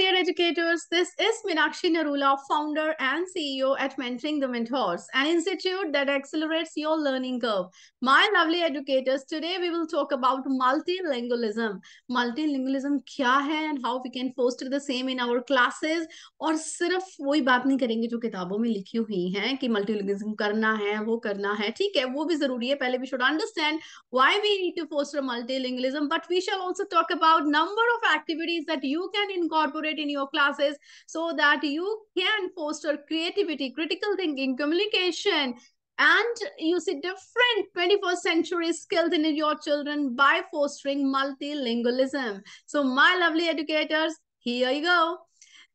dear educators. This is Meenakshi Narula, founder and CEO at Mentoring the Mentors, an institute that accelerates your learning curve. My lovely educators, today we will talk about multilingualism. Multilingualism क्या है and how we can foster the same in our classes. और सिर्फ वही बात नहीं करेंगे जो किताबों में लिखी हुई है कि multilingualism करना है, वो करना है, ठीक है, वो भी जरूरी है. पहले we should understand why we need to foster multilingualism, but we shall also talk about number of activities that you can incorporate in your classes so that you can foster creativity, critical thinking, communication, and you see different 21st century skills in your children by fostering multilingualism. So my lovely educators, here you go.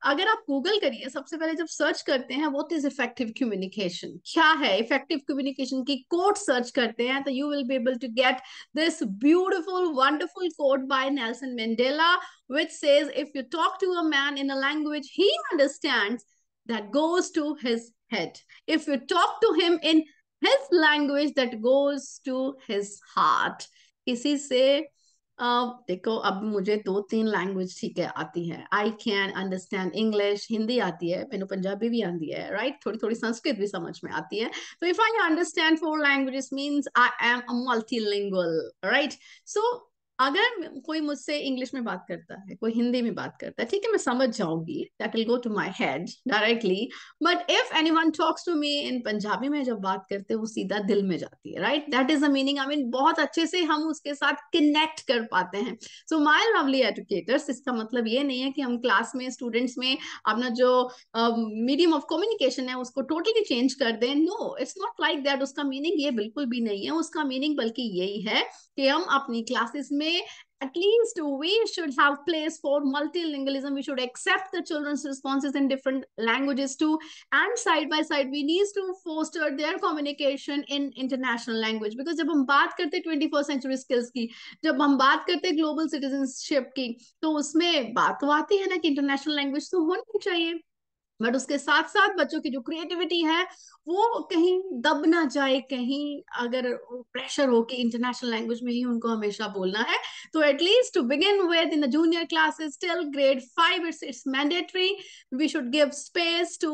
अगर आप Google करिए, सबसे पहले जब search करते हैं what is effective communication, क्या है इफेक्टिव कम्युनिकेशन की कोट सर्च करते हैं, तो you will be able to get this beautiful wonderful quote by Nelson Mandela which says if you talk to a man in a language he understands, that goes to his head. If you talk to him in his language, that goes to his heart. इसी से देखो, अब मुझे 2-3 language ठीक है आती है. I can understand English, Hindi आती है, मैंने पंजाबी भी आती है, राइट, थोड़ी थोड़ी संस्कृत भी समझ में आती है. तो if I understand 4 languages means I am a multilingual, right. So अगर कोई मुझसे इंग्लिश में बात करता है, कोई हिंदी में बात करता है, ठीक है, मैं समझ जाऊंगी, that will go to my head directly. But if anyone talks to me in Punjabi में जब बात करते हैं, वो सीधा दिल में जाती है, right. That is the meaning. I mean बहुत अच्छे से हम उसके साथ कनेक्ट कर पाते हैं. सो माय लवली एजुकेटर्स, इसका मतलब ये नहीं है कि हम क्लास में स्टूडेंट्स में अपना जो मीडियम ऑफ कम्युनिकेशन है उसको टोटली चेंज कर दें. No, it's not like that. उसका मीनिंग ये बिल्कुल भी नहीं है. उसका मीनिंग बल्कि यही है कि हम अपनी क्लासेस में at least we should have place for multilingualism. We should accept the children's responses in different languages too, and side by side we need to foster their communication in international language. Because जब हम बात करते 21st century skills की, जब हम बात करते global citizenship की, तो उसमें बात तो आती है ना कि international language तो होनी चाहिए. बट उसके साथ साथ बच्चों की जो क्रिएटिविटी है वो कहीं दब ना जाए, कहीं अगर प्रेशर हो कि इंटरनेशनल लैंग्वेज में ही उनको हमेशा बोलना है. तो at least to begin with in the junior classes till grade 5 it's mandatory. We should give space to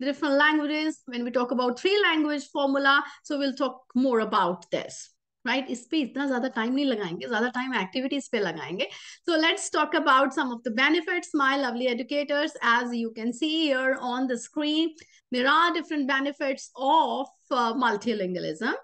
different languages. When we talk about 3 language formula, so we'll talk more about this, right. इस पे इतना ज्यादा time नहीं लगाएंगे, ज्यादा time activities पे लगाएंगे. So let's talk about some of the benefits, my lovely educators. As you can see here on the screen, there are different benefits of multilingualism.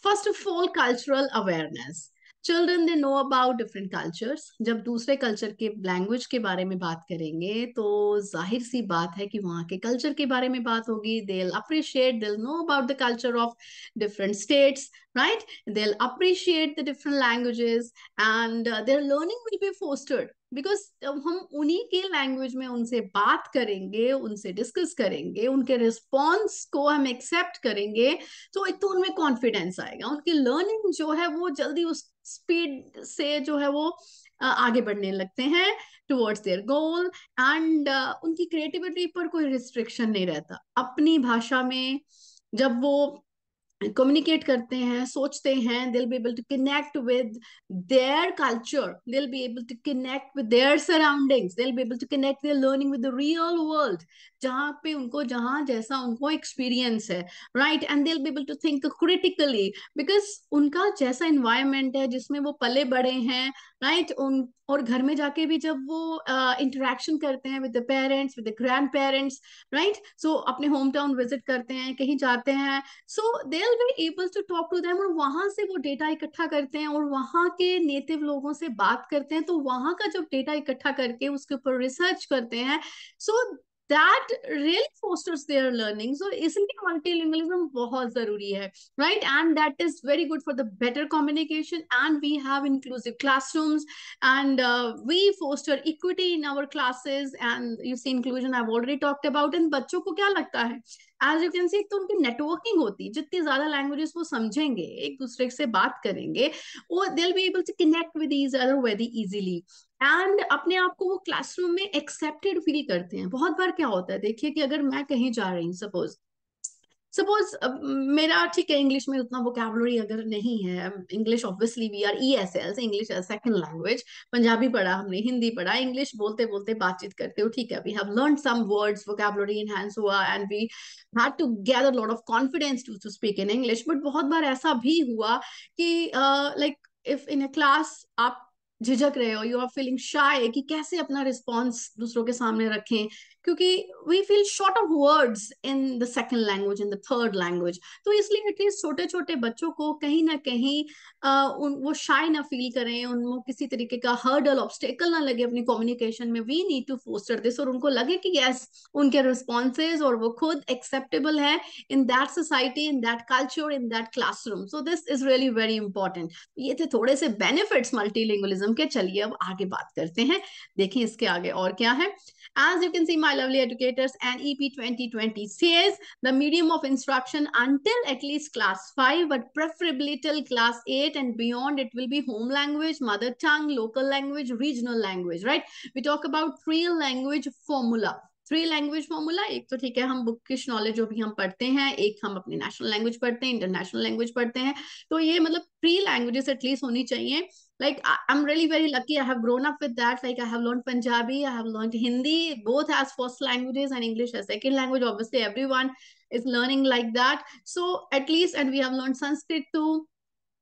First of all, cultural awareness. Children they know about different cultures. जब दूसरे culture के language के बारे में बात करेंगे तो जाहिर सी बात है कि वहाँ के कल्चर के बारे में बात होगी. They will appreciate, they will know about the culture of different states, right? They'll appreciate the different languages, and their learning will be fostered. Because जब हम उन्हीं के लैंग्वेज में उनसे बात करेंगे, उनसे डिस्कस करेंगे, उनके रिस्पॉन्स को हम एक्सेप्ट करेंगे, तो एक तो उनमें कॉन्फिडेंस आएगा, उनकी लर्निंग जो है वो जल्दी उस स्पीड से जो है वो आगे बढ़ने लगते हैं टुवर्ड्स देयर गोल. एंड उनकी क्रिएटिविटी पर कोई रिस्ट्रिक्शन नहीं रहता. अपनी भाषा में जब वो communicate करते हैं, सोचते हैं, they'll be able to connect with their culture, they'll be able to connect with their surroundings, they'll be able to connect their learning with the real world, जहाँ पे उनको जहाँ जैसा उनको एक्सपीरियंस है, right. And they'll be able to think critically because उनका जैसा environment है जिसमें वो पले बड़े हैं, राइट. उन और घर में जाके भी जब वो इंटरेक्शन करते हैं with the parents, with the grandparents, right. So अपने होम टाउन विजिट करते हैं, कहीं जाते हैं, so they will be able to talk to them, और वहां से वो डेटा इकट्ठा करते हैं और वहां के नेटिव लोगों से बात करते हैं. तो वहां का जब डेटा इकट्ठा करके उसके ऊपर रिसर्च करते हैं, सो that really fosters their learning. So इसलिए multilingualism बहुत जरूरी है, right? And that is very good for the better communication. And we have inclusive classrooms, and we foster equity in our classes. And you see inclusion I've already talked about. And बच्चों को क्या लगता है, as you can सी, तो उनकी networking होती है. जितनी ज्यादा लैंग्वेजेस वो समझेंगे, एक दूसरे से बात करेंगे, वो they will be able to connect with each other very easily. And अपने आप को वो क्लासरूम में एक्सेप्टेड फील करते हैं. बहुत बार क्या होता है, देखिए कि अगर मैं कहीं जा रही हूँ, सपोज सपोज मेरा ठीक है, इंग्लिश में उतना वोकैबुलरी अगर नहीं है, English obviously we are ESL, English as second language, Punjabi पढ़ा हमने, हिंदी पढ़ा, इंग्लिश बोलते बोलते बातचीत करते हो, ठीक है, we have learn some words, vocabulary enhance हुआ, and we had to gather lot of confidence to speak in English. But बहुत बार ऐसा भी हुआ कि like if in a class आप झिझक रहे हो, यू आर फीलिंग शाय कि कैसे अपना रिस्पॉन्स दूसरों के सामने रखें, क्योंकि we feel short of words in the second language, in the third language. तो इसलिए एटलीस्ट छोटे छोटे बच्चों को कहीं ना कहीं वो शाय ना फील करें, उनको किसी तरीके का हर्डल ऑब्स्टेकल ना लगे अपनी कम्युनिकेशन में। We need to foster this, और उनको लगे कि यस, उनके रिस्पॉन्सेज और वो खुद एक्सेप्टेबल है in that society, in that culture, in that classroom. So this is really very important. ये थे थोड़े से बेनिफिट्स मल्टीलिंगुअलिज्म के। चलिए अब आगे बात करते हैं, देखिए इसके आगे और क्या है। As you can see, my lovely educators, NEP 2020 says the medium of instruction until at least class 5, but preferably till class 8 and beyond, it will be home language, mother tongue, local language, regional language, right? We talk about three language formula. Three language formula, एक तो ठीक है हम bookish knowledge जो भी हम पढ़ते हैं, एक हम अपनी नेशनल लैंग्वेज पढ़ते हैं, इंटरनेशनल लैंग्वेज पढ़ते हैं, तो ये मतलब थ्री लैंग्वेजेस एटलीस्ट होनी चाहिए। Like I'm really very lucky. I have grown up with that. Like I have learned Punjabi, I have learned Hindi, both as first languages, and English as second language. Obviously, everyone is learning like that. So at least, and we have learned Sanskrit too.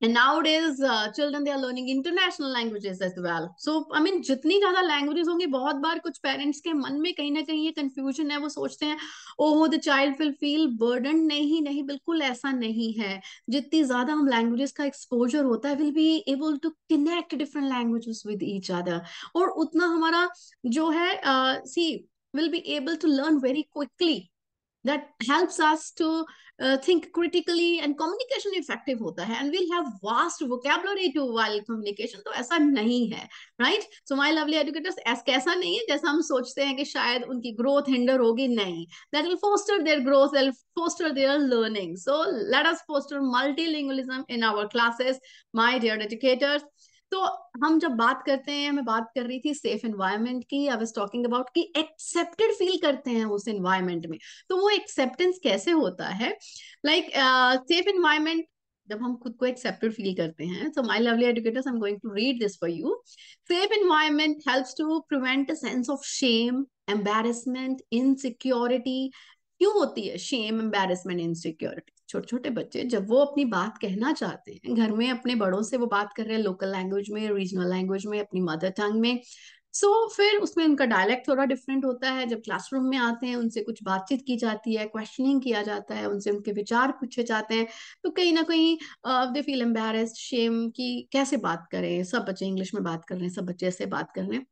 And nowadays, children, they are learning international languages as well. So, I mean, जितनी ज्यादा languages होंगी, बहुत बार कुछ parents के मन में कहीं ना कहीं ये confusion है, वो सोचते हैं oh the child will feel burdened। नहीं नहीं, बिल्कुल ऐसा नहीं है। जितनी ज्यादा हम languages का exposure होता है, will be able to connect different languages with each other, और उतना हमारा जो है see, will be able to learn very quickly। that helps us to think critically, and communication effective होता है, and we'll have vast vocabulary too while communication। तो ऐसा नहीं है, right? So my lovely educators, ऐसा नहीं है जैसा हम सोचते हैं कि शायद उनकी growth hinder होगी, नहीं, that will foster their growth, that will foster their learning। So let us foster multilingualism in our classes, my dear educators। तो हम जब बात करते हैं, मैं बात कर रही थी सेफ एनवायरनमेंट की, आई वाज टॉकिंग अबाउट कि एक्सेप्टेड फील करते हैं उस एनवायरनमेंट में। तो वो एक्सेप्टेंस कैसे होता है, लाइक सेफ एनवायरनमेंट, जब हम खुद को एक्सेप्टेड फील करते हैं। तो my lovely educators, I am going to read this for you. Safe environment helps to prevent a sense of shame, embarrassment, insecurity. क्यों होती है शेम, एम्बैरेसमेंट, इनसिक्योरिटी? छोटे छोटे बच्चे जब वो अपनी बात कहना चाहते हैं घर में, अपने बड़ों से वो बात कर रहे हैं लोकल लैंग्वेज में, रीजनल लैंग्वेज में, अपनी मदर टंग में, सो फिर उसमें उनका डायलेक्ट थोड़ा डिफरेंट होता है। जब क्लासरूम में आते हैं, उनसे कुछ बातचीत की जाती है, क्वेश्चनिंग किया जाता है, उनसे उनके विचार पूछे जाते हैं, तो कहीं ना कहीं दे फील एम्बैरेस्ड, शेम कि कैसे बात करें, सब बच्चे इंग्लिश में बात कर रहे हैं, सब बच्चे ऐसे बात कर रहे हैं।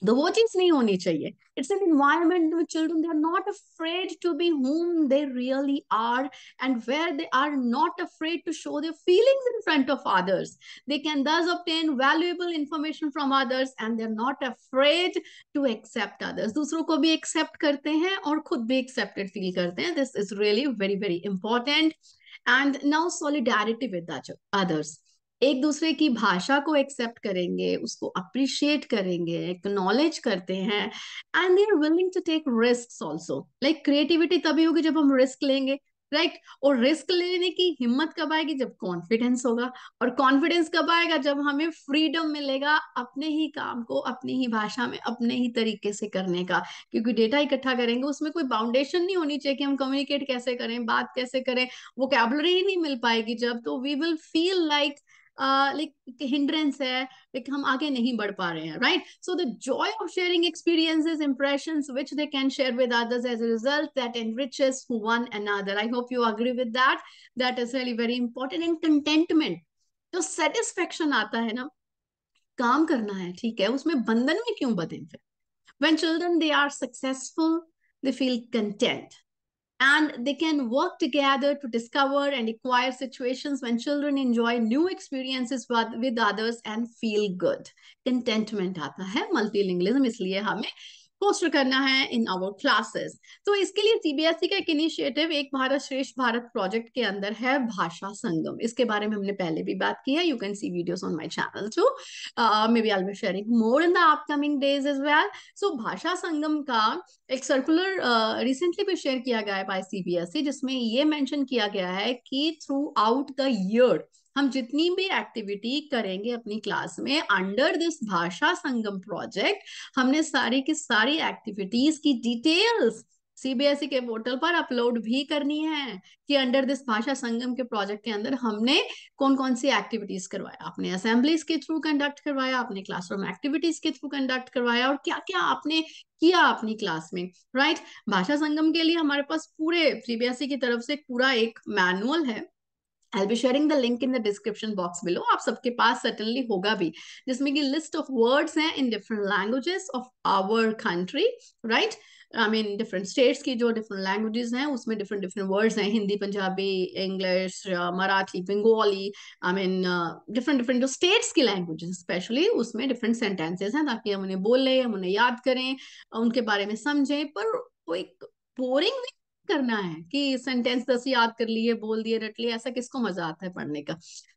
तो वो चीज नहीं होनी चाहिए। It's an environment with children, they are not afraid to be whom they really are, and where they are not afraid to show their feelings in front of others. They can thus obtain valuable information from others, and they're not afraid to accept others। दूसरों को भी accept करते हैं और खुद भी accepted feel करते हैं। This is really very very important। And now solidarity with others, एक दूसरे की भाषा को एक्सेप्ट करेंगे, उसको अप्रिशिएट करेंगे, एक्नॉलेज करते हैं, and they are willing to take risk also. Like creativity तभी होगी जब हम रिस्क लेंगे, राइट? और रिस्क लेने की हिम्मत कब आएगी? जब कॉन्फिडेंस होगा। और कॉन्फिडेंस कब आएगा? जब हमें फ्रीडम मिलेगा अपने ही काम को अपनी ही भाषा में अपने ही तरीके से करने का। क्योंकि डेटा इकट्ठा करेंगे, उसमें कोई बाउंडेशन नहीं होनी चाहिए कि हम कम्युनिकेट कैसे करें, बात कैसे करें, वोकैबुलरी ही नहीं मिल पाएगी जब, तो we will feel like like hindrance है, लाइक हम आगे नहीं बढ़ पा रहे हैं, right? So the joy of sharing experiences, impressions which they can share with others, as a result that enriches one another। I hope you agree with that। That is really very important। And contentment, जो satisfaction आता है ना, काम करना है, ठीक है, उसमें बंधन में क्यों बंधे फिर? When children they are successful, they feel content, and they can work together to discover and acquire situations when children enjoy new experiences with others and feel good। contentment आता है multilingualism, इसलिए हमें पोस्ट करना है in our classes. तो इसके लिए CBSE का एक इनिशिएटिव एक भारत श्रेष्ठ भारत प्रोजेक्ट के अंदर है भाषा संगम। इसके बारे में हमने पहले भी बात की है, you can see videos on my channel too, maybe I will be sharing more in the upcoming days as well. So Bhasha Sangam का एक सर्कुलर रिसेंटली भी शेयर किया गया है बाय सीबीएसई, जिसमें ये मेंशन किया गया है कि थ्रू आउट द ईयर हम जितनी भी एक्टिविटी करेंगे अपनी क्लास में अंडर दिस भाषा संगम प्रोजेक्ट, हमने सारी की सारी एक्टिविटीज की डिटेल्स सीबीएसई के पोर्टल पर अपलोड भी करनी है कि अंडर दिस भाषा संगम के प्रोजेक्ट के अंदर हमने कौन कौन सी एक्टिविटीज करवाया, आपने असेंबलीज के थ्रू कंडक्ट करवाया, आपने क्लासरूम एक्टिविटीज के थ्रू कंडक्ट करवाया, और क्या क्या आपने किया अपनी क्लास में, राइट। भाषा संगम के लिए हमारे पास पूरे सीबीएसई की तरफ से पूरा एक मैनुअल है। I'll be sharing the link in the description box below. आप सबके पास certainly होगा भी, जिसमें कि list of words हैं in different languages of our country, right? I mean different states की जो different languages हैं उसमें different words हैं, Hindi, Punjabi, English, Marathi, Bengali, I mean different जो states की languages especially उसमें different sentences हैं, ताकि हम उन्हें बोलें, हम उन्हें याद करें, उनके बारे में समझें, पर वो एक बोरिंग करना है कि सेंटेंस 10 याद कर लिए, बोल दिए, रट लिए, ऐसा किसको मजा आता है पढ़ने का।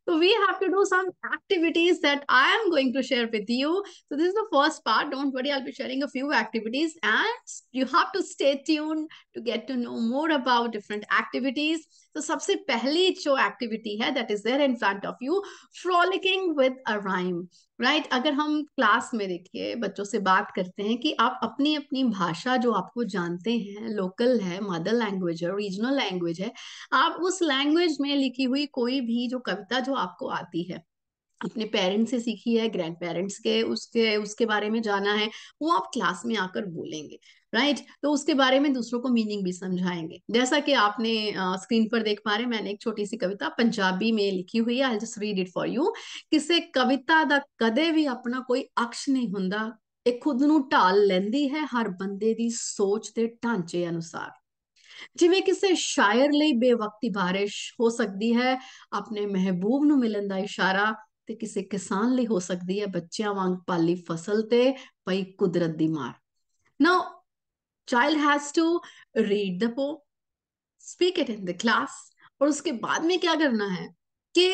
तो we have to do some activities that I am going to share with you. So this is the first part, don't worry, I will be sharing a few activities and you have to stay tune to get to know more about different activities. तो सबसे पहली जो activity है that is there in front of you, frolicking with a rhyme, right. अगर हम class में देखिए बच्चों से बात करते हैं कि आप अपनी अपनी भाषा जो आपको जानते हैं, लोकल है, मदर लैंग्वेज है, रीजनल लैंग्वेज है, आप उस लैंग्वेज में लिखी हुई कोई भी जो कविता जो आपको आती है, अपने पेरेंट्स से सीखी है, ग्रैंड पेरेंट्स के उसके उसके बारे में जाना है, वो आप क्लास में आकर बोलेंगे, राइट। तो उसके बारे में दूसरों को मीनिंग भी समझाएंगे। जैसा कि आपने स्क्रीन पर देख पा रहे, मैंने एक छोटी सी कविता पंजाबी में लिखी हुई है, I just read it for you. ਕਿਸੇ कविता ਦਾ कदे भी अपना कोई अक्ष नहीं ਹੁੰਦਾ, ਇਹ खुद ਨੂੰ ਢਾਲ ਲੈਂਦੀ ਹੈ ਹਰ ਬੰਦੇ ਦੀ ਸੋਚ ਤੇ ਢਾਂਚੇ ਅਨੁਸਾਰ। ਜਿਵੇਂ ਕਿਸੇ ਸ਼ਾਇਰ ਲਈ ਬੇਵਕਤੀ ਬਾਰਿਸ਼ ਹੋ ਸਕਦੀ ਹੈ ਆਪਣੇ ਮਹਿਬੂਬ ਨੂੰ ਮਿਲਣ ਦਾ ਇਸ਼ਾਰਾ, ਤੇ ਕਿਸੇ ਕਿਸਾਨ ਲਈ ਹੋ ਸਕਦੀ ਹੈ ਬੱਚਿਆਂ ਵਾਂਗ ਪਾਲੀ ਫਸਲ ਤੇ ਪਈ ਕੁਦਰਤ ਦੀ ਮਾਰ। Now child has to read the poem, speak it in the class, और उसके बाद में क्या करना है कि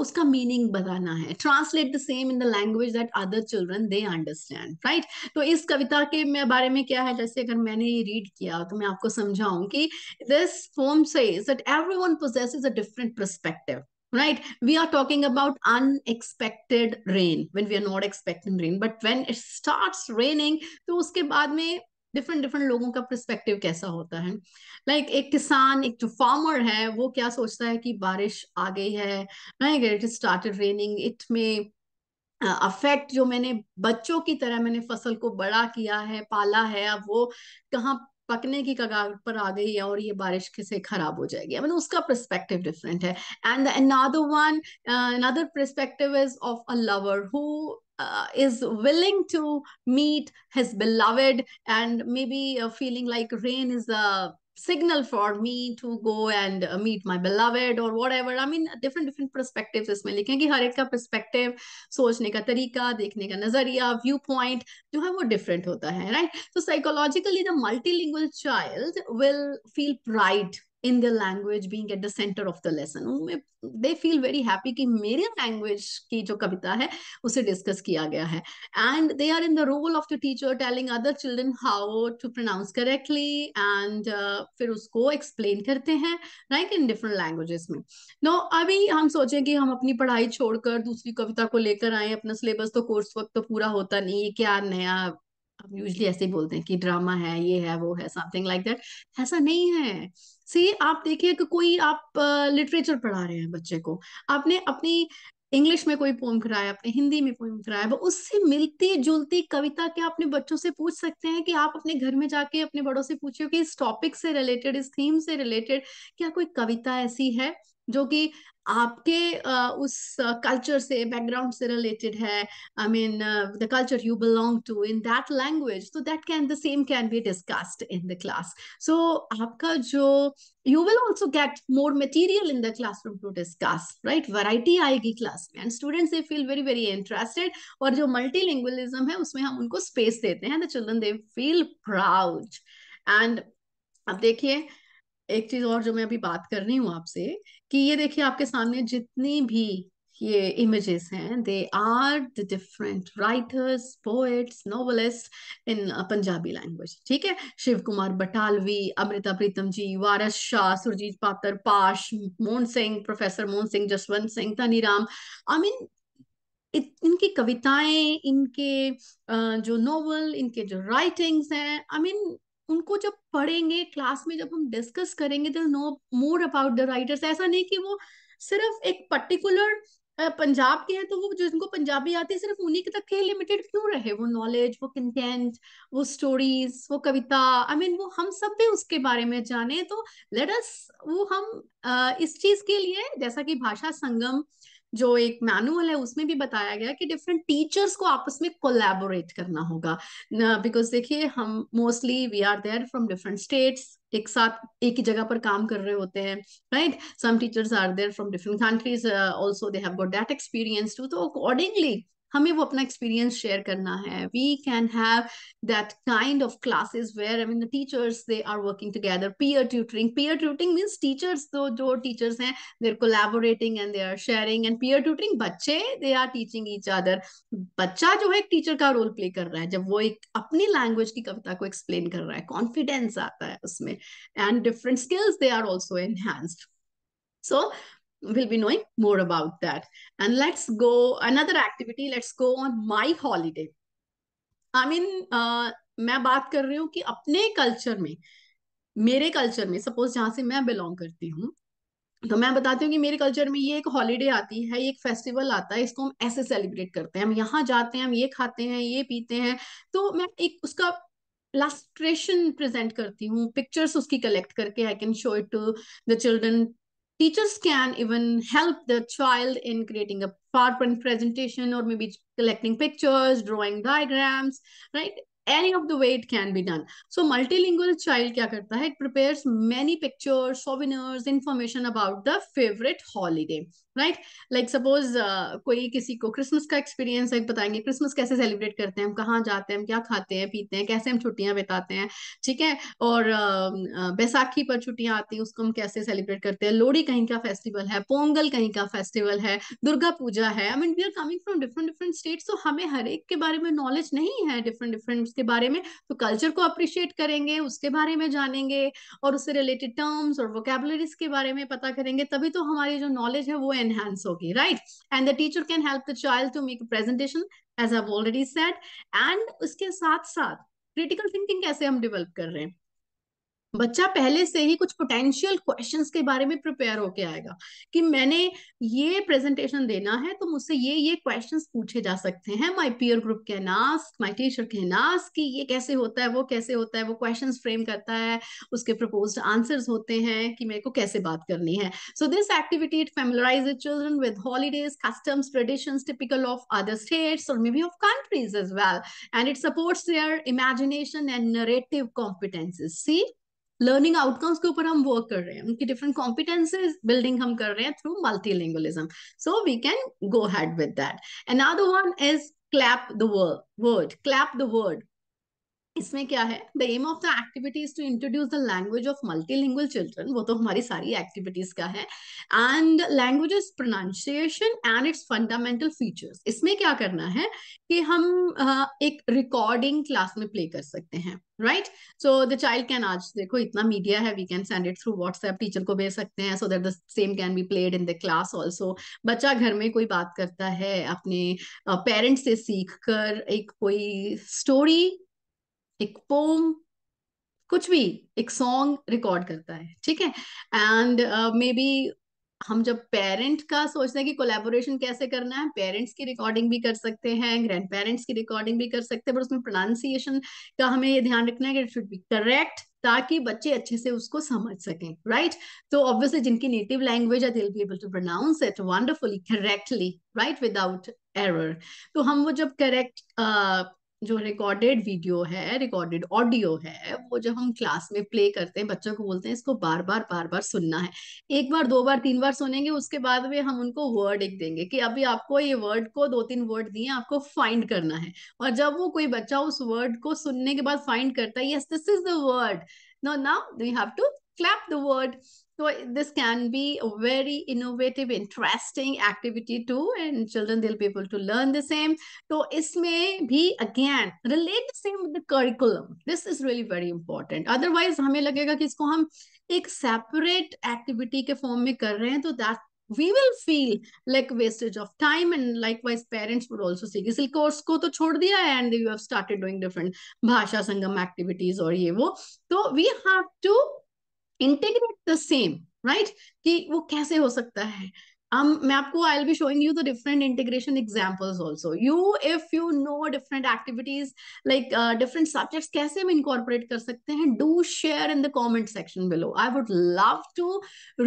उसका मीनिंग बताना है, translate the same in the language that other children they understand, right. तो इस कविता के बारे में क्या है, जैसे अगर मैंने ये रीड किया तो मैं आपको समझाऊं कि this pome says that everyone possesses a different perspective, right? We are talking about unexpected rain when we are not expecting rain, but when it starts raining तो उसके बाद में डिफरेंट डिफरेंट लोगों का पर्सपेक्टिव कैसा होता है। लाइक एक किसान, एक जो फार्मर है, वो क्या सोचता है कि बारिश आ गई है, right, it started raining, it में अफेक्ट जो मैंने बच्चों की तरह मैंने फसल को बड़ा किया है, पाला है, अब वो कहाँ पकने की कगार पर आ गई है और ये बारिश से खराब हो जाएगी, मतलब उसका पर्सपेक्टिव डिफरेंट है। And another one, another perspective is of a lover who is willing to meet his beloved, and maybe feeling like rain is a signal for me to go and meet my beloved or whatever. I mean different perspectives इसमें लिखे कि हर एक का perspective, सोचने का तरीका, देखने का नजरिया, व्यू पॉइंट जो है वो डिफरेंट होता है, राइट। तो psychologically the multilingual child will feel pride in their language being at the center of the lesson. They feel very happy कि मेरी लैंग्वेज की जो कविता है उसे डिस्कस किया गया है, and they are in the role of the teacher telling other children how to pronounce correctly, and फिर उसको explain करते हैं, right, in different languages में। नो अभी हम सोचें कि हम अपनी पढ़ाई छोड़कर दूसरी कविता को लेकर आए, अपना सिलेबस तो कोर्स वक्त तो पूरा होता नहीं है, क्या नया, हम यूजली ऐसे ही बोलते हैं कि ड्रामा है, ये है, वो है, समथिंग लाइक दैट। ऐसा नहीं है। सी आप देखिए कि कोई आप लिटरेचर पढ़ा रहे हैं बच्चे को, आपने अपनी इंग्लिश में कोई पोम कराया, अपने हिंदी में पोम कराया, वो उससे मिलती जुलती कविता क्या अपने बच्चों से पूछ सकते हैं कि आप अपने घर में जाके अपने बड़ों से पूछिए कि इस टॉपिक से रिलेटेड, इस थीम से रिलेटेड क्या कोई कविता ऐसी है जो कि आपके उस कल्चर से, बैकग्राउंड से रिलेटेड है, I mean the culture you belong to in that language, तो that can the same can be discussed in the class. So आपका जो you will also get more material in the classroom to discuss, right? Variety आएगी class में, and students they feel very very interested. और जो multilingualism है उसमें हम उनको space देते हैं, the children they feel proud. And अब देखिए एक चीज और जो मैं अभी बात कर रही हूँ आपसे, कि ये देखिए आपके सामने जितनी भी ये इमेजेस हैं, they are the different writers, poets, novelist in Punjabi language. ठीक है, शिव कुमार बटालवी, अमृता प्रीतम जी, वारस शाह, सुरजीत पात्र, पाश, Mohan Singh, professor Mohan Singh, Jaswant Singh, Dhaniram. I mean इनकी कविताएं, इनके जो नोवेल, इनके जो राइटिंग्स हैं, आई मीन उनको जब पढ़ेंगे क्लास में, जब हम डिस्कस करेंगे, they know more about the writers. ऐसा नहीं कि वो सिर्फ एक पर्टिकुलर पंजाब के हैं तो वो, जो जिनको पंजाबी आती है, सिर्फ उन्हीं के तक के लिमिटेड क्यों रहे. वो नॉलेज, वो कंटेंट, वो स्टोरीज, वो कविता, आई मीन वो हम सब भी उसके बारे में जाने. तो लेट अस, वो हम इस चीज के लिए, जैसा कि भाषा संगम जो एक मैनुअल है उसमें भी बताया गया कि डिफरेंट टीचर्स को आपस में कोलैबोरेट करना होगा. बिकॉज देखिए हम mostly we are there from different states, एक साथ एक ही जगह पर काम कर रहे होते हैं, right? Some teachers are there from different countries, also they have got that experience too. तो अकॉर्डिंगली हमें वो अपना एक्सपीरियंस शेयर करना है. We can have that kind of classes where, I mean, the teachers they are working together. Peer tutoring means teachers, जो teachers हैं, they're collaborating and they are sharing. And peer tutoring, बच्चे they are teaching each other. बच्चा जो है एक teacher का role play कर रहा है जब वो एक अपनी लैंग्वेज की कविता को एक्सप्लेन कर रहा है, कॉन्फिडेंस आता है उसमें, and different skills they are also enhanced. So we'll be knowing more about that. And let's go another activity. Let's go on my holiday. I mean मैं बात कर रही हूँ कि अपने कल्चर में, मेरे कल्चर में, सपोज जहां से मैं बिलोंग करती हूँ, तो मैं बताती हूँ कि मेरे कल्चर में ये एक हॉलीडे आती है, ये एक फेस्टिवल आता है, इसको हम ऐसे सेलिब्रेट करते हैं, हम यहाँ जाते हैं, हम ये खाते हैं, ये पीते हैं. तो मैं एक उसका इलस्ट्रेशन प्रेजेंट करती हूँ, पिक्चर्स उसकी कलेक्ट करके I can show it to the children. Teachers can even help the child in creating a PowerPoint presentation, or maybe collecting pictures, drawing diagrams, right? Any of the way it can be done. So multilingual child क्या करता है? It prepares many pictures, souvenirs, information about the favorite holiday, right? Like suppose कोई किसी को Christmas का experience है, बताएंगे Christmas कैसे सेलिब्रेट करते हैं, हम कहाँ जाते हैं, हम क्या खाते हैं पीते हैं, कैसे हम छुट्टियां बिताते हैं. ठीक है, और बैसाखी पर छुट्टियां आती हैं, उसको हम कैसे सेलिब्रेट करते हैं. लोहड़ी कहीं का फेस्टिवल है, पोंगल कहीं का फेस्टिवल है, दुर्गा पूजा है. I mean we are coming from different different states, तो हमें हर एक के बारे में नॉलेज नहीं है, डिफरेंट डिफरेंट के बारे में. तो कल्चर को अप्रिशिएट करेंगे, उसके बारे में जानेंगे, और उससे रिलेटेड टर्म्स और वोकेबुलरीज के बारे में पता करेंगे, तभी तो हमारी जो नॉलेज है वो एनहांस होगी, right? And the teacher can help the child to make a presentation, as I already said. And उसके साथ साथ क्रिटिकल थिंकिंग कैसे हम डेवलप कर रहे हैं, बच्चा पहले से ही कुछ पोटेंशियल क्वेश्चंस के बारे में प्रिपेयर होके आएगा कि मैंने ये प्रेजेंटेशन देना है तो मुझसे ये क्वेश्चंस पूछे जा सकते हैं. My peer group can ask, my teacher can ask कि ये कैसे होता है, वो कैसे होता है, वो क्वेश्चंस फ्रेम करता है, उसके प्रपोज्ड आंसर्स होते हैं कि मेरे को कैसे बात करनी है. सो this activity it familiarizes children with holidays, customs, traditions typical of other states or maybe of countries as well, and it supports their imagination and narrative competences. See, learning outcomes के ऊपर हम वर्क कर रहे हैं, उनकी different competencies building हम कर रहे हैं through multilingualism. So we can go ahead with that. Another one is clap the word. Clap the word, इसमें क्या है? The aim of the activity is to introduce the language of multilingual children. वो तो हमारी सारी activities का है. And language pronunciation and its fundamental features. इसमें क्या करना है कि हम एक रिकॉर्डिंग क्लास में प्ले कर सकते हैं, right? So the child can, आज देखो इतना मीडिया है, we can send it through WhatsApp, teacher को भेज सकते हैं, so that the same can be played in the class also. बच्चा घर में कोई बात करता है, अपने पेरेंट्स से सीख कर एक कोई स्टोरी, एक पोम, कुछ भी, एक सॉन्ग रिकॉर्ड करता है, ठीक है. एंड मे बी हम जब पेरेंट का सोचते हैं कि कोलैबोरेशन कैसे करना है, पेरेंट्स की रिकॉर्डिंग भी कर सकते हैं, ग्रैंड पेरेंट्स की रिकॉर्डिंग भी कर सकते हैं, बट उसमें प्रोनाउंसिएशन का हमें ये ध्यान रखना है कि इट शुड बी करेक्ट, ताकि बच्चे अच्छे से उसको समझ सकें, राइट? तो ऑब्वियसली जिनकी नेटिव लैंग्वेज है, they will be able to pronounce it wonderfully correctly, right, without error. तो हम वो जब करेक्ट जो रिकॉर्डेड वीडियो है, रिकॉर्डेड ऑडियो है, वो जब हम क्लास में प्ले करते हैं, बच्चों को बोलते हैं इसको बार बार सुनना है। एक बार, दो बार, तीन बार सुनेंगे, उसके बाद में हम उनको वर्ड एक देंगे कि अभी आपको ये वर्ड को, दो तीन वर्ड दिए, आपको फाइंड करना है। और जब वो कोई बच्चा उस वर्ड को सुनने के बाद फाइंड करता है, yes this is the word, now we have to clap the word. So this can be a very innovative, interesting activity too, and children they'll be able to learn the same. तो इसमें भी again relate the same with the curriculum. This is really very important. Otherwise हमें लगेगा कि इसको हम एक separate activity के form में कर रहे हैं, तो that we will feel like wastage of time, and likewise parents would also see इस कोर्स को तो छोड़ दिया है and you have started doing different भाषा संगम activities और ये वो. तो we have to integrate the same, right? कि वो कैसे हो सकता है. मैं आपको I'll be showing you the different integration examples also. You, if you know different activities like different subjects, कैसे हम incorporate कर सकते हैं, do share in the comment section below. I would love to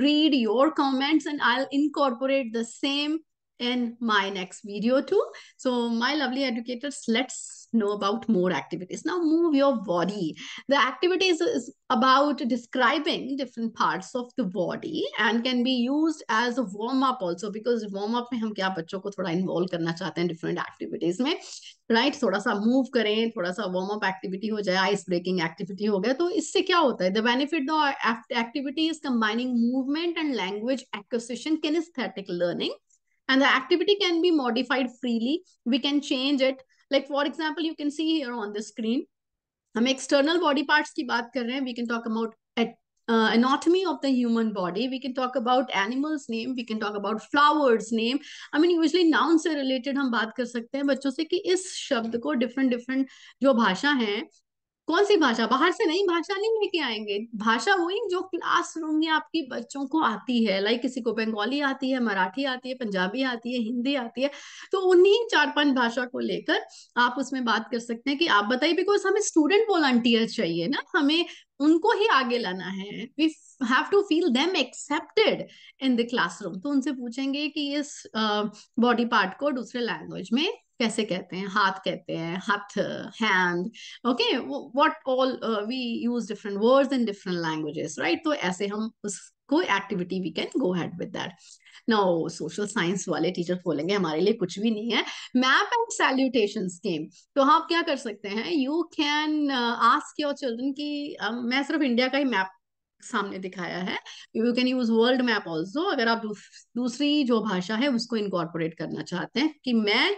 read your comments and I'll incorporate the same in my next video too. So my lovely educators, let's know about more activities. Now move your body. The activities is about describing different parts of the body and can be used as a warm up also, because warm up में हम क्या बच्चों को थोड़ा involve करना चाहते हैं different activities में, right? थोड़ा सा move करें, थोड़ा सा warm up activity हो जाए, ice breaking activity हो गया. तो इससे क्या होता है, the benefit the activity is combining movement and language acquisition, kinesthetic learning, and the activity can be modified freely. We can change it. Like for example, you can see here on the screen, हम external body parts की बात कर रहे हैं. We can talk about anatomy of the human body. We can talk about animals name. We can talk about flowers name. I mean usually noun से related हम बात कर सकते हैं बच्चों से कि इस शब्द को different जो भाषा है, कौन सी भाषा, बाहर से नहीं भाषा नहीं लेके आएंगे, भाषा वही जो क्लासरूम में आपकी बच्चों को आती है. लाइक किसी को बंगाली आती है, मराठी आती है, पंजाबी आती है, हिंदी आती है, तो उन्हीं चार पांच भाषा को लेकर आप उसमें बात कर सकते हैं कि आप बताइए, बिकॉज हमें स्टूडेंट वॉलंटियर चाहिए ना, हमें उनको ही आगे लाना है. We have to feel them accepted in the classroom. तो उनसे पूछेंगे कि इस बॉडी पार्ट को दूसरे लैंग्वेज में कैसे कहते हैं, हाथ कहते हैं, हाथ, hand, okay, what all we use different words in different languages, right? तो ऐसे हम उसको activity we can go ahead with that. No, social science वाले टीचर बोलेंगे हमारे लिए कुछ भी नहीं है. मैप एंड सैल्यूटेशन स्कीम, तो आप क्या कर सकते हैं, you can ask your children की मैं सिर्फ इंडिया का ही मैप सामने दिखाया है, you can use world map also, अगर आप दूसरी जो भाषा है उसको इनकॉर्पोरेट करना चाहते हैं. कि मैं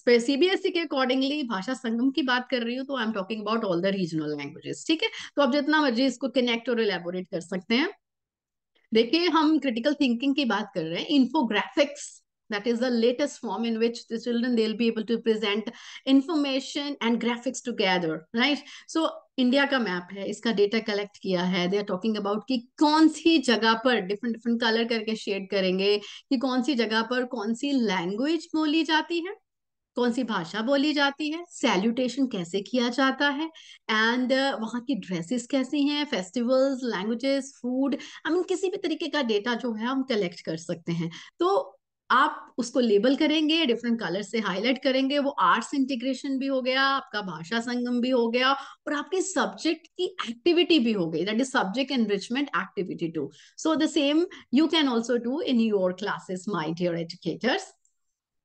सीबीएसई के अकॉर्डिंगली भाषा संगम की बात कर रही हूँ, तो I am talking about all the regional languages, ठीक है? तो आप जितना मर्जी इसको कनेक्ट और एलेबोरेट कर सकते हैं. देखिए हम क्रिटिकल थिंकिंग की बात कर रहे हैं, infographics, that is the latest form in which the children they'll be able to present information and graphics together, right? So India का मैप है, इसका डेटा कलेक्ट किया है, दे आर टॉकिंग अबाउट कि कौन सी जगह पर डिफरेंट कलर करके शेड करेंगे कि कौन सी जगह पर कौन सी लैंग्वेज बोली जाती है, कौन सी भाषा बोली जाती है, सैल्यूटेशन कैसे किया जाता है, एंड वहाँ की ड्रेसेस कैसी हैं, festivals, languages, food, I mean किसी भी तरीके का डेटा जो है हम कलेक्ट कर सकते हैं. तो आप उसको लेबल करेंगे, डिफरेंट कलर से हाईलाइट करेंगे, वो आर्ट्स इंटीग्रेशन भी हो गया, आपका भाषा संगम भी हो गया, और आपके सब्जेक्ट की एक्टिविटी भी हो गई, that is subject enrichment activity too. So the same you can also do in your classes, my dear educators.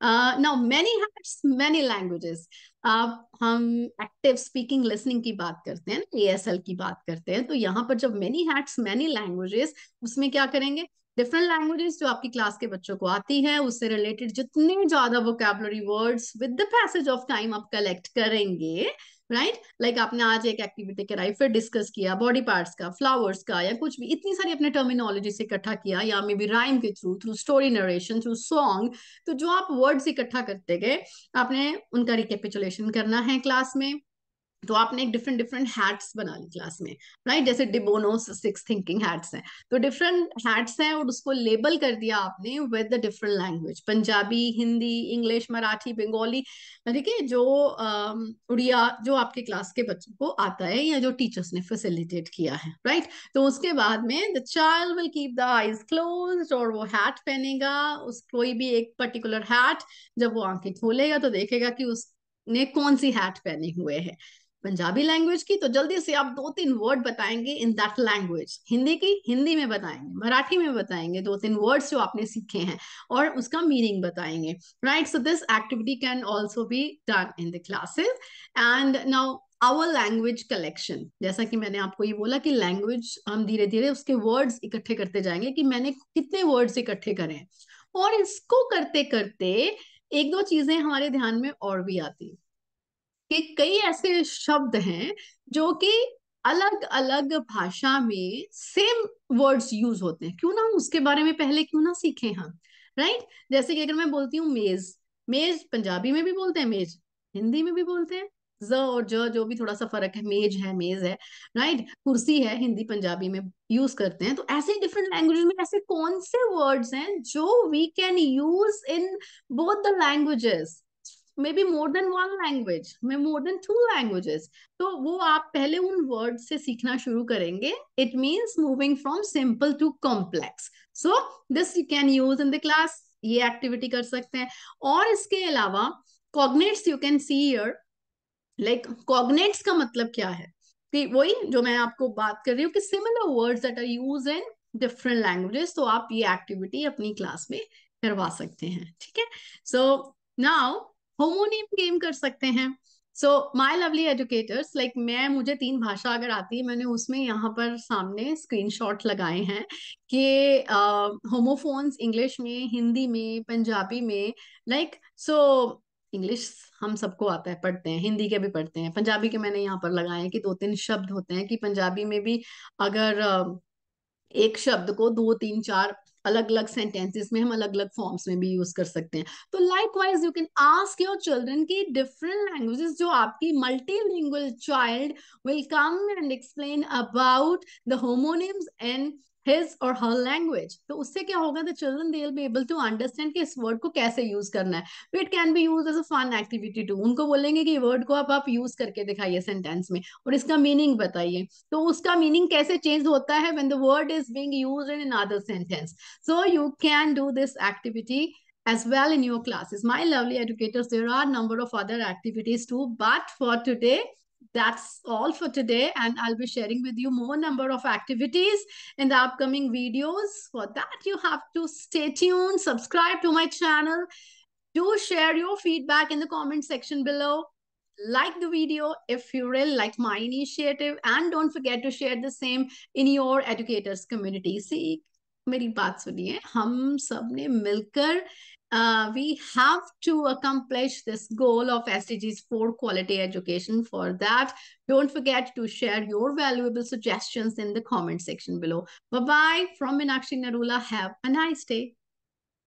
Now many hats many languages. अब हम एक्टिव स्पीकिंग लिसनिंग की बात करते हैं, एएसएल की बात करते हैं, तो यहाँ पर जब मेनी हैट्स मेनी लैंग्वेजेस, उसमें क्या करेंगे, डिफरेंट लैंग्वेजेस जो आपकी क्लास के बच्चों को आती है उससे रिलेटेड जितने ज्यादा vocabulary words with the passage of time आप कलेक्ट करेंगे, राइट? लाइक आपने आज एक एक्टिविटी कराई, फिर डिस्कस किया बॉडी पार्ट्स का, फ्लावर्स का, या कुछ भी, इतनी सारी अपने टर्मिनोलॉजी से इकट्ठा किया, या मे बी राइम के through, through story narration, through song. तो जो आप वर्ड्स इकट्ठा करते गए, आपने उनका रिकेपिचुलेशन करना है क्लास में, तो आपने एक डिफरेंट डिफरेंट हैट्स बना ली क्लास में, राइट? जैसे डिबोनोस 6 थिंकिंग हैट्स हैं, तो डिफरेंट हैट्स हैं और उसको लेबल कर दिया आपने with the different language, Punjabi, Hindi, English, Marathi, Bengali, ठीक है, जो उड़िया, जो आपके क्लास के बच्चों को आता है या जो टीचर्स ने फैसिलिटेट किया है, राइट? तो उसके बाद में the child will keep the eyes closed, और वो हैट पहनेगा, उस कोई भी एक पर्टिकुलर हैट, जब वो आंखें खोलेगा तो देखेगा कि उसने कौन सी हैट पहने हुए है। पंजाबी लैंग्वेज की तो जल्दी से आप 2-3 वर्ड बताएंगे इन दैट लैंग्वेज, हिंदी की हिंदी में बताएंगे, मराठी में बताएंगे 2-3 वर्ड्स जो आपने सीखे हैं और उसका मीनिंग बताएंगे, right? So this activity can also be done in the classes. And now our language collection, जैसा कि मैंने आपको ये बोला कि लैंग्वेज हम धीरे धीरे उसके वर्ड्स इकट्ठे करते जाएंगे कि मैंने कितने वर्ड्स इकट्ठे करे हैं, और इसको करते करते एक दो चीजें हमारे ध्यान में और भी आती हैं कि कई ऐसे शब्द हैं जो कि अलग अलग भाषा में सेम वर्ड्स यूज होते हैं, क्यों ना हम उसके बारे में पहले क्यों ना सीखें हम, राइट? जैसे कि अगर मैं बोलती हूँ मेज, मेज पंजाबी में भी बोलते हैं, मेज हिंदी में भी बोलते हैं, ज और ज जो भी थोड़ा सा फर्क है, मेज है मेज है, राइट? कुर्सी है हिंदी पंजाबी में यूज करते हैं। तो ऐसे डिफरेंट लैंग्वेजेस में ऐसे कौन से वर्ड्स हैं जो we can use in both the languages, may be more than one language, may more than 2 languages. तो वो आप पहले उन वर्ड से सीखना शुरू करेंगे। It means moving from simple to complex. So this you can use in the class, ये एक्टिविटी कर सकते हैं। और इसके अलावा cognates you can see here, like cognates का मतलब क्या है कि वही जो मैं आपको बात कर रही हूँ कि similar words that are use in different languages, तो आप ये एक्टिविटी अपनी क्लास में करवा सकते हैं, ठीक है? सो नाउ होमोनिम गेम कर सकते हैं। So my lovely educators, like मैं, मुझे 3 भाषा अगर आती है, मैंने उसमें यहाँ पर सामने स्क्रीनशॉट लगाए हैं कि होमोफोन्स इंग्लिश में, हिंदी में, पंजाबी में, लाइक सो इंग्लिश हम सबको आता है, पढ़ते हैं, हिंदी के भी पढ़ते हैं, पंजाबी के मैंने यहाँ पर लगाए हैं कि 2-3 शब्द होते हैं कि पंजाबी में भी अगर एक शब्द को 2-3-4 अलग अलग सेंटेंसेस में हम अलग अलग फॉर्म्स में भी यूज कर सकते हैं। तो likewise you can ask your children की डिफरेंट लैंग्वेजेस, जो आपकी multilingual child will come and explain about the homonyms and his or her language। तो उससे क्या होगा, the children they will be able to understand कि इस वर्ड को कैसे यूज करना है। तो it can be use as a fun activity too, उनको बोलेंगे कि वर्ड को आप यूज करके दिखाइए सेंटेंस में और इसका मीनिंग बताइए, तो उसका मीनिंग कैसे चेंज होता है when the word is being used in another sentence। So you can do this activity as well in your classes, my lovely educators. There are number of other activities too, but for today that's all for today, and I'll be sharing with you more number of activities in the upcoming videos. For that you have to stay tuned, subscribe to my channel, do share your feedback in the comment section below, like the video if you really like my initiative, and don't forget to share the same in your educators community। See, मेरी बात सुनिए, हम सब ने मिलकर we have to accomplish this goal of SDGs for quality education. For that, don't forget to share your valuable suggestions in the comment section below. Bye bye from Meenakshi Narula. Have a nice day.